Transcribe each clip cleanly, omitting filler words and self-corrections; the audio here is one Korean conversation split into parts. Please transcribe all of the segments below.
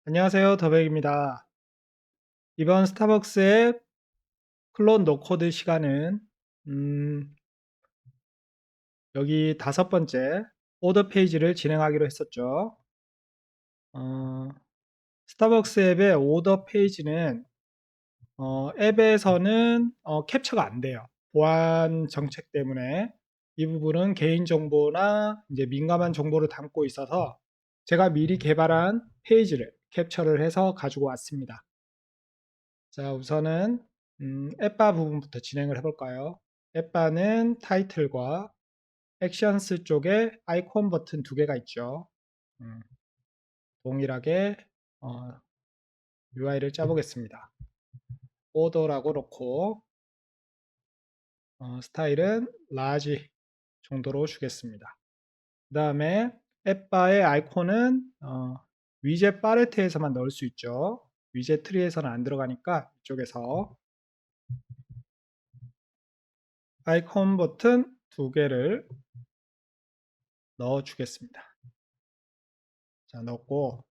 안녕하세요. 더백입니다. 이번 스타벅스의 클론 노코드 시간은 음, 여기 다섯 번째 오더 페이지를 진행하기로 했었죠. 어, 스타벅스 앱의 오더 페이지는 앱에서는 캡처가 안 돼요. 보안 정책 때문에 이 부분은 개인정보나 이제 민감한 정보를 담고 있어서 제가 미리 개발한 페이지를 캡처를 해서 가지고 왔습니다. 자, 우선은 앱바 부분부터 진행을 해볼까요? 앱바는 타이틀과 액션스 쪽에 아이콘 버튼 두 개가 있죠. 음, 동일하게 UI를 짜보겠습니다. 오더라고 놓고 스타일은 라지 정도로 주겠습니다. 그 다음에 앱바의 아이콘은 위젯 팔레트에서만 넣을 수 있죠. 위젯 트리에서는 안 들어가니까 이쪽에서 아이콘 버튼 두 개를 넣어 주겠습니다. 자, 넣고,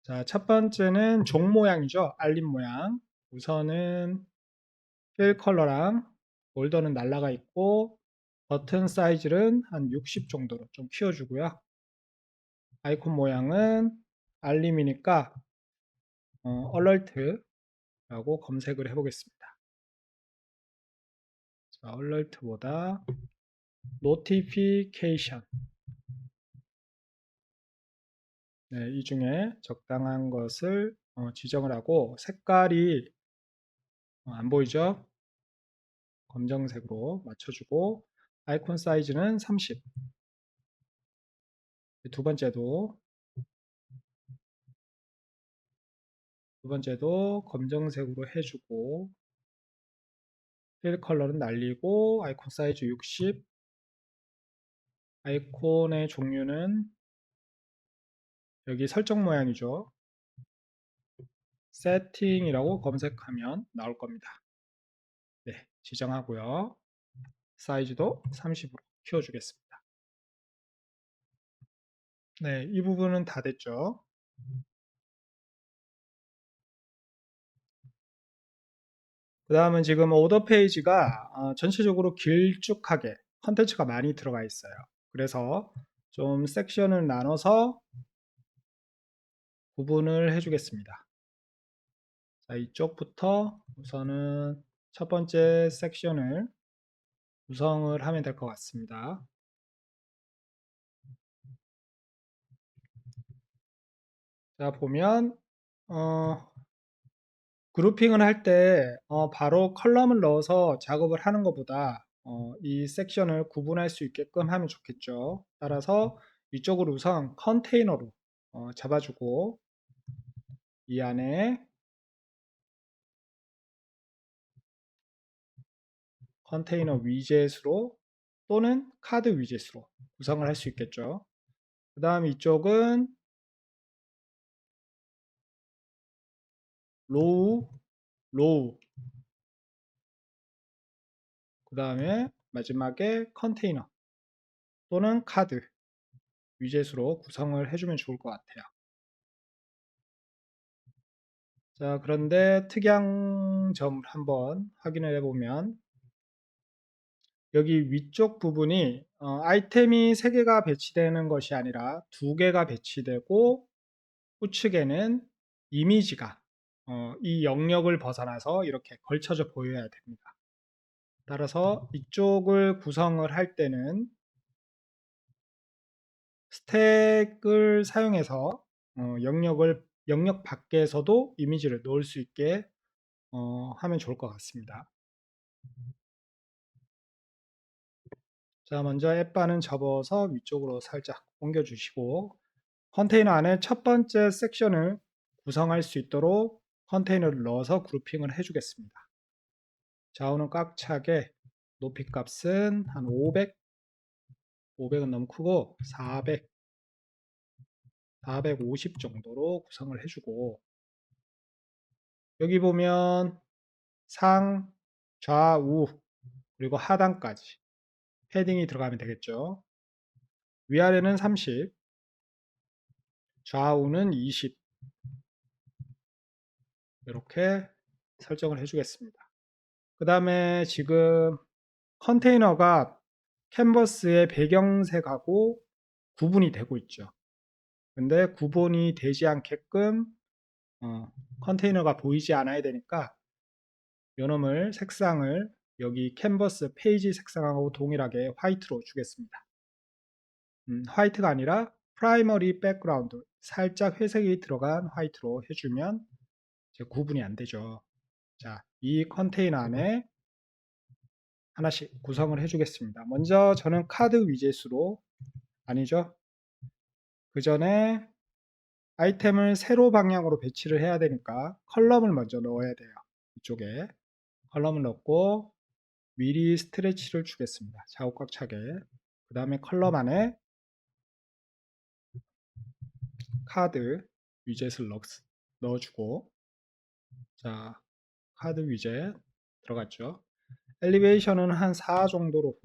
자, 첫 번째는 종 모양이죠. 알림 모양. 우선은 필 컬러랑 볼더는 날라가 있고, 버튼 사이즈는 한 60 정도로 좀 키워주고요. 아이콘 모양은 알림이니까, 얼럴트라고 검색을 해보겠습니다. 자, 얼럴트보다 노티피케이션. 네, 이 중에 적당한 것을 지정을 하고, 색깔이 안 보이죠? 검정색으로 맞춰주고 아이콘 사이즈는 30. 두 번째도 검정색으로 해주고 필 컬러는 날리고 아이콘 사이즈 60. 아이콘의 종류는 여기 설정 모양이죠. 세팅이라고 검색하면 나올 겁니다. 네, 지정하고요. 사이즈도 30으로 키워주겠습니다. 네, 이 부분은 다 됐죠. 그 다음은 지금 오더 페이지가 전체적으로 길쭉하게 컨텐츠가 많이 들어가 있어요. 그래서 좀 섹션을 나눠서 구분을 해주겠습니다. 자, 이쪽부터 우선은 첫 번째 섹션을 구성을 하면 될 것 같습니다. 자, 보면 그룹핑을 할 때 바로 컬럼을 넣어서 작업을 하는 것보다 이 섹션을 구분할 수 있게끔 하면 좋겠죠. 따라서 이쪽을 우선 컨테이너로 잡아주고 이 안에 컨테이너 위젯으로 또는 카드 위젯으로 구성을 할 수 있겠죠. 그 다음 이쪽은 로우, 로우, 그 다음에 마지막에 컨테이너 또는 카드 위젯으로 구성을 해주면 좋을 것 같아요. 자, 그런데 특이한 점을 한번 확인을 해보면 여기 위쪽 부분이 아이템이 3개가 배치되는 것이 아니라 2개가 배치되고 우측에는 이미지가 이 영역을 벗어나서 이렇게 걸쳐져 보여야 됩니다. 따라서 이쪽을 구성을 할 때는 스택을 사용해서 영역 밖에서도 이미지를 넣을 수 있게 하면 좋을 것 같습니다. 자, 먼저 앱바는 접어서 위쪽으로 살짝 옮겨주시고 컨테이너 안에 첫 번째 섹션을 구성할 수 있도록 컨테이너를 넣어서 그룹핑을 해주겠습니다. 좌우는 꽉 차게 높이 값은 한 500, 500은 너무 크고 400, 450 정도로 구성을 해주고 여기 보면 상, 좌우 그리고 하단까지 패딩이 들어가면 되겠죠. 위아래는 30, 좌우는 20, 이렇게 설정을 해주겠습니다. 그 다음에 지금 컨테이너가 캔버스의 배경색하고 구분이 되고 있죠. 근데 구분이 되지 않게끔 컨테이너가 보이지 않아야 되니까 요놈을 색상을 여기 캔버스 페이지 색상하고 동일하게 화이트로 주겠습니다. 화이트가 아니라 프라이머리 백그라운드 살짝 회색이 들어간 화이트로 해주면 이제 구분이 안 되죠. 자, 이 컨테이너 안에 하나씩 구성을 해주겠습니다. 먼저 저는 카드 위젯으로 아니죠. 그 전에 아이템을 세로 방향으로 배치를 해야 되니까 컬럼을 먼저 넣어야 돼요. 이쪽에 컬럼을 넣고 미리 스트레치를 주겠습니다. 작업 꽉 차게. 그 다음에 컬럼 안에 카드 위젯을 넣어주고 자 카드 위젯 들어갔죠. 엘리베이션은 한 4 정도로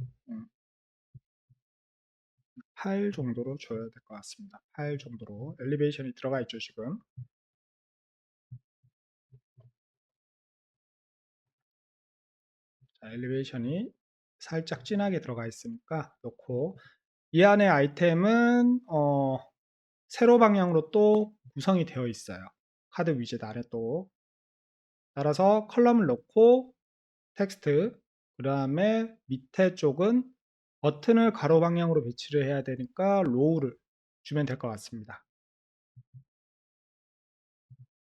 8 정도로 줘야 될 것 같습니다. 8 정도로 엘리베이션이 들어가 있죠 지금. 자, 엘리베이션이 살짝 진하게 들어가 있으니까 넣고 이 안에 아이템은 세로 방향으로 또 구성이 되어 있어요. 카드 위젯 아래 또 따라서 컬럼을 넣고 텍스트 그 다음에 밑에 쪽은 버튼을 가로 방향으로 배치를 해야 되니까 로우를 주면 될 것 같습니다.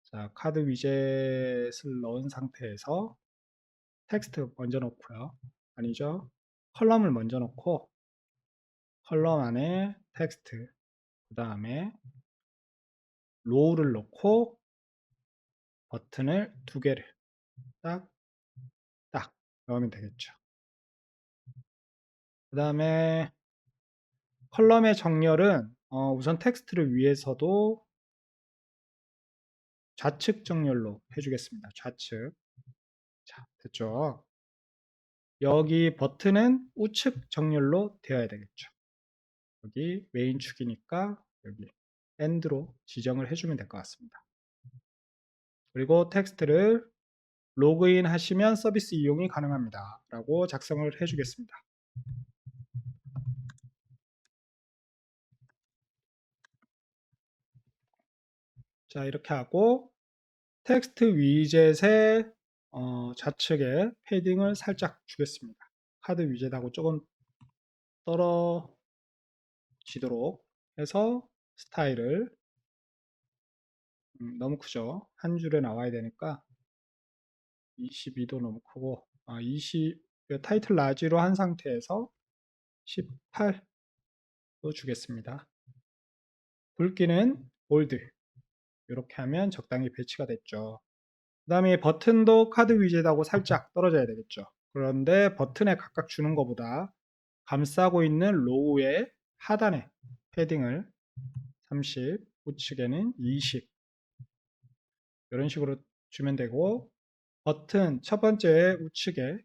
자, 카드 위젯을 넣은 상태에서 텍스트 먼저 넣고요. 아니죠. 컬럼을 먼저 넣고 컬럼 안에 텍스트 그 다음에 로우를 넣고 버튼을 두 개를 딱 넣으면 되겠죠. 그 다음에 컬럼의 정렬은 우선 텍스트를 위해서도 좌측 정렬로 해주겠습니다. 좌측. 자, 됐죠? 여기 버튼은 우측 정렬로 되어야 되겠죠. 여기 메인 축이니까 여기 엔드로 지정을 해주면 될 것 같습니다. 그리고 텍스트를 로그인 하시면 서비스 이용이 가능합니다. 라고 작성을 해주겠습니다. 자, 이렇게 하고 텍스트 위젯의 좌측에 패딩을 살짝 주겠습니다. 카드 위젯하고 조금 떨어지도록 해서 스타일을 너무 크죠. 한 줄에 나와야 되니까 22도 너무 크고 20 타이틀 라지로 한 상태에서 18도 주겠습니다. 굵기는 볼드 이렇게 하면 적당히 배치가 됐죠. 그 다음에 버튼도 카드 위젯하고 살짝 떨어져야 되겠죠. 그런데 버튼에 각각 주는 것보다 감싸고 있는 로우의 하단에 패딩을 30, 우측에는 20 이런 식으로 주면 되고 버튼 첫 번째 우측에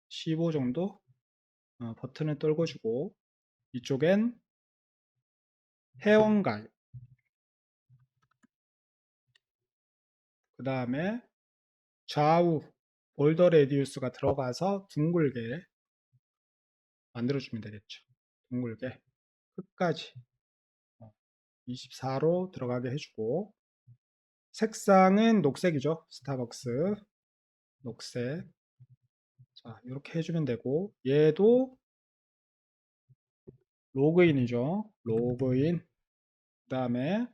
15 정도 버튼을 떨궈주고 이쪽엔 회원가입 그 다음에 좌우 볼더 레디우스가 들어가서 둥글게 만들어주면 되겠죠. 둥글게 끝까지 24로 들어가게 해주고 색상은 녹색이죠. 스타벅스 녹색 자 이렇게 해주면 되고 얘도 로그인이죠. 로그인 그 다음에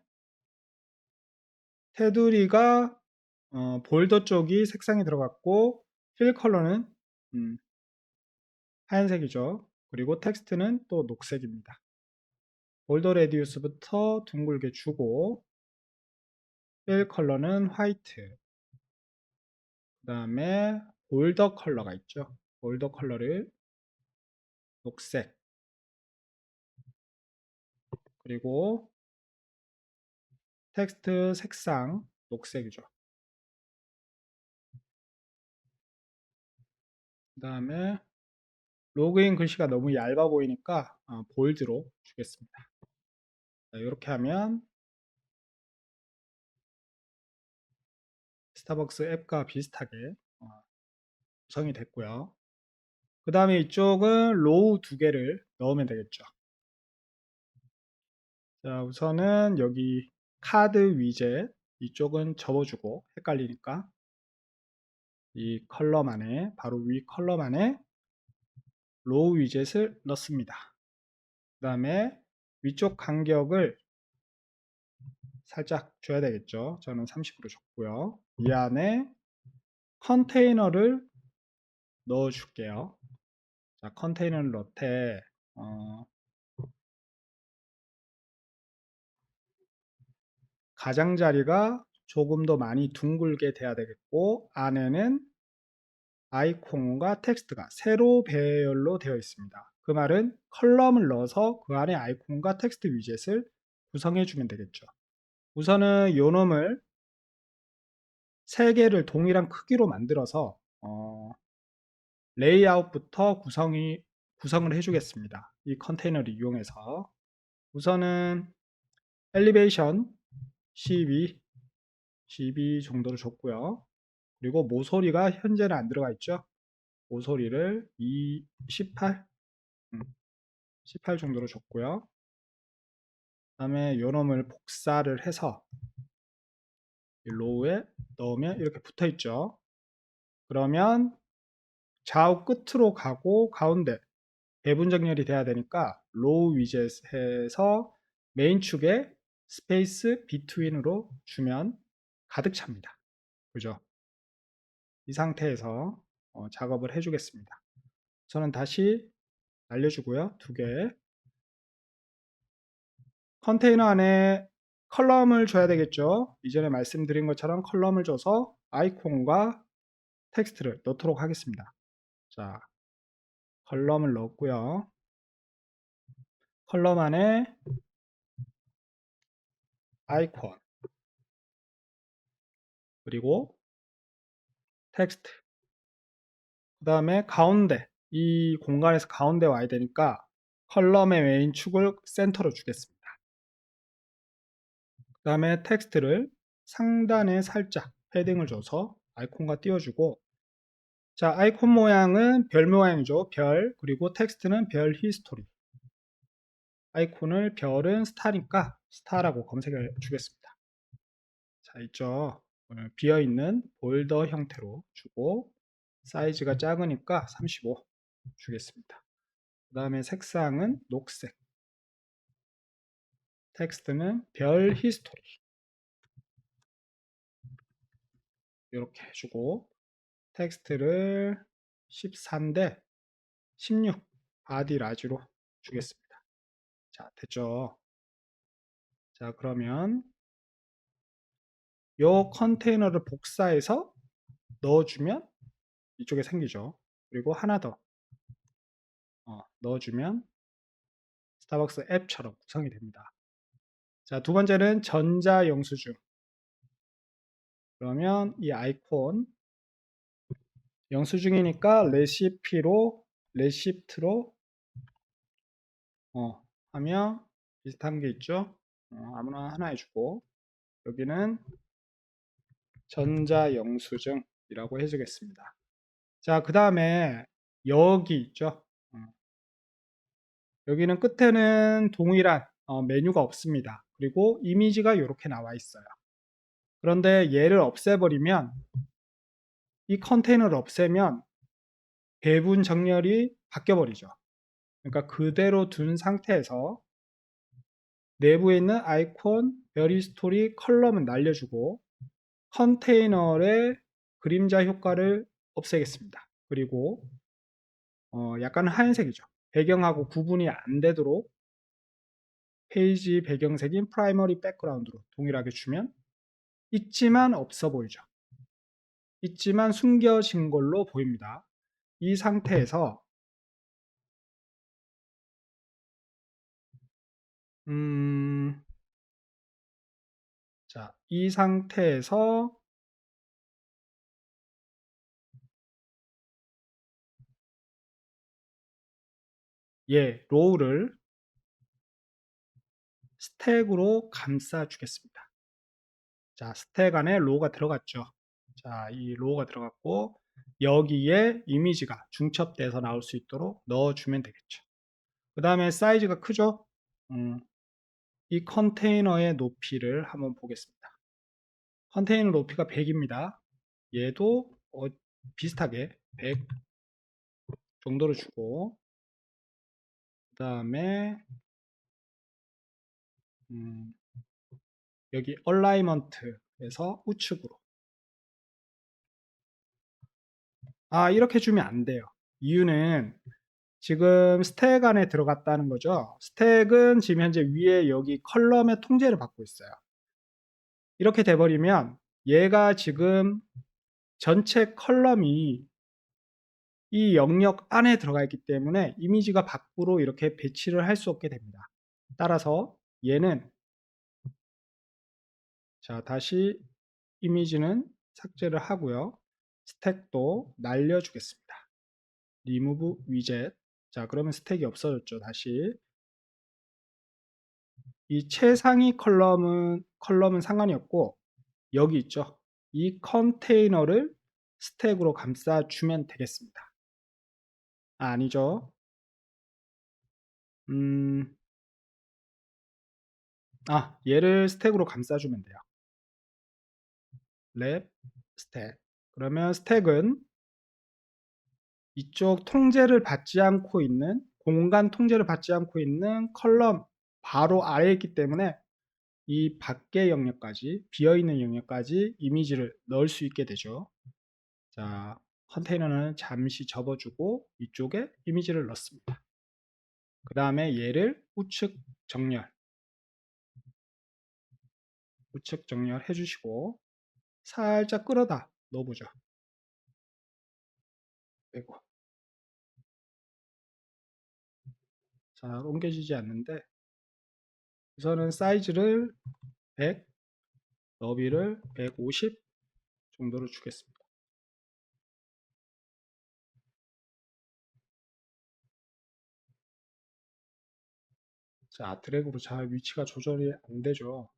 테두리가 볼더 쪽이 색상이 들어갔고 필 컬러는 하얀색이죠. 그리고 텍스트는 또 녹색입니다. 볼더 레디우스부터 둥글게 주고 필 컬러는 화이트 그 다음에 볼더 컬러가 있죠. 볼더 컬러를 녹색 그리고 텍스트 색상 녹색이죠. 그 다음에 로그인 글씨가 너무 얇아 보이니까 볼드로 주겠습니다. 자, 이렇게 하면 스타벅스 앱과 비슷하게 구성이 됐고요. 그 다음에 이쪽은 로우 두 개를 넣으면 되겠죠. 자, 우선은 여기 카드 위젯 이쪽은 접어주고 헷갈리니까 이 컬럼 안에 바로 위 컬럼 안에 로우 위젯을 넣습니다. 그 다음에 위쪽 간격을 살짝 줘야 되겠죠. 저는 30으로 줬고요. 이 안에 컨테이너를 넣어 줄게요. 자, 컨테이너를 넣되 가장자리가 조금 더 많이 둥글게 돼야 되겠고 안에는 아이콘과 텍스트가 세로 배열로 되어 있습니다. 그 말은 컬럼을 넣어서 그 안에 아이콘과 텍스트 위젯을 구성해 주면 되겠죠. 우선은 요 놈을 세 개를 동일한 크기로 만들어서 레이아웃부터 구성을 해주겠습니다. 이 컨테이너를 이용해서 우선은 엘리베이션 12 정도로 줬고요. 그리고 모서리가 현재는 안 들어가 있죠. 모서리를 18 정도로 줬고요. 그 다음에 요놈을 복사를 해서 이 로우에 넣으면 이렇게 붙어 있죠. 그러면 좌우 끝으로 가고 가운데 배분 정렬이 돼야 되니까 로우 위젯에서 메인 축에 스페이스 비트윈으로 주면 가득 찹니다. 그죠? 이 상태에서 작업을 해주겠습니다. 저는 다시 날려주고요. 두 개. 컨테이너 안에 컬럼을 줘야 되겠죠. 이전에 말씀드린 것처럼 컬럼을 줘서 아이콘과 텍스트를 넣도록 하겠습니다. 자, 컬럼을 넣었고요. 컬럼 안에 아이콘 그리고 텍스트 그 다음에 가운데 이 공간에서 가운데 와야 되니까 컬럼의 메인 축을 센터로 주겠습니다. 그 다음에 텍스트를 상단에 살짝 패딩을 줘서 아이콘과 띄워주고 자 아이콘 모양은 별 모양이죠. 별 그리고 텍스트는 별 히스토리 아이콘을 별은 스타니까 스타라고 검색해 주겠습니다. 자 있죠. 비어있는 볼더 형태로 주고 사이즈가 작으니까 35 주겠습니다. 그 다음에 색상은 녹색 텍스트는 별 히스토리 이렇게 해주고 텍스트를 14인데 16 바디 라지로 주겠습니다. 자 됐죠. 자 그러면 요 컨테이너를 복사해서 넣어주면 이쪽에 생기죠. 그리고 하나 더 넣어주면 스타벅스 앱처럼 구성이 됩니다. 자, 두 번째는 전자 영수증. 그러면 이 아이콘 영수증이니까 레시프트로 하면 비슷한 게 있죠. 아무나 하나 해주고 여기는 전자 영수증이라고 해주겠습니다. 자, 그 다음에 여기 있죠. 여기는 끝에는 동일한 메뉴가 없습니다. 그리고 이미지가 이렇게 나와 있어요. 그런데 얘를 없애버리면 이 컨테이너를 없애면 배분 정렬이 바뀌어 버리죠. 그러니까 그대로 둔 상태에서 내부에 있는 아이콘, 별 히스토리, 컬럼은 날려주고 컨테이너의 그림자 효과를 없애겠습니다. 그리고 약간 하얀색이죠. 배경하고 구분이 안 되도록 페이지 배경색인 프라이머리 백그라운드로 동일하게 주면 있지만 없어 보이죠. 있지만 숨겨진 걸로 보입니다. 이 상태에서 자, 이 상태에서 로우를 스택으로 감싸 주겠습니다. 자, 스택 안에 로우가 들어갔죠. 자, 이 로고가 들어갔고 여기에 이미지가 중첩돼서 나올 수 있도록 넣어주면 되겠죠. 그 다음에 사이즈가 크죠? 이 컨테이너의 높이를 한번 보겠습니다. 컨테이너 높이가 100입니다. 얘도 비슷하게 100 정도로 주고, 그 다음에 여기 얼라이먼트에서 우측으로, 이렇게 주면 안 돼요. 이유는 지금 스택 안에 들어갔다는 거죠. 스택은 지금 현재 위에 여기 컬럼의 통제를 받고 있어요. 이렇게 돼버리면 얘가 지금 전체 컬럼이 이 영역 안에 들어가 있기 때문에 이미지가 밖으로 이렇게 배치를 할 수 없게 됩니다. 따라서 얘는, 자, 다시 이미지는 삭제를 하고요. 스택도 날려주겠습니다. 리무브 위젯. 자, 그러면 스택이 없어졌죠. 다시 이 최상위 컬럼은 상관이 없고 여기 있죠. 이 컨테이너를 스택으로 감싸주면 되겠습니다. 아니죠. 얘를 스택으로 감싸주면 돼요. 랩 스택. 그러면 스택은 이쪽 통제를 받지 않고 있는, 공간 통제를 받지 않고 있는 컬럼 바로 아래에 있기 때문에 이 밖의 영역까지, 비어있는 영역까지 이미지를 넣을 수 있게 되죠. 자, 컨테이너는 잠시 접어주고 이쪽에 이미지를 넣습니다. 그 다음에 얘를 우측 정렬 해주시고 살짝 끌어다 넣어보죠. 빼고. 잘 옮겨지지 않는데 우선은 사이즈를 100, 너비를 150 정도로 주겠습니다. 자, 드래그로 잘 위치가 조절이 안 되죠.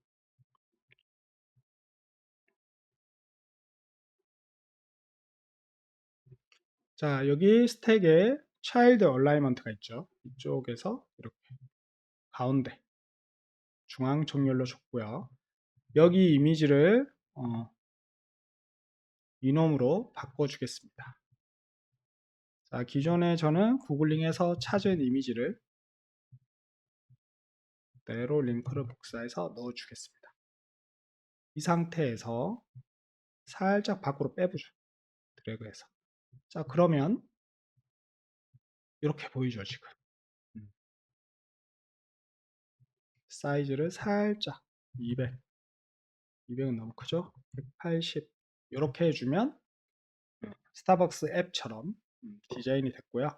자, 여기 스택에 차일드 얼라이먼트가 있죠. 이쪽에서 이렇게 가운데 중앙 정렬로 줬고요. 여기 이미지를 이놈으로 바꿔주겠습니다. 자, 기존에 저는 구글링에서 찾은 이미지를 그대로 링크를 복사해서 넣어주겠습니다. 이 상태에서 살짝 밖으로 빼보죠. 드래그해서. 자, 그러면 이렇게 보이죠, 지금. 사이즈를 살짝 200은 너무 크죠? 180 이렇게 해주면 스타벅스 앱처럼 디자인이 됐고요.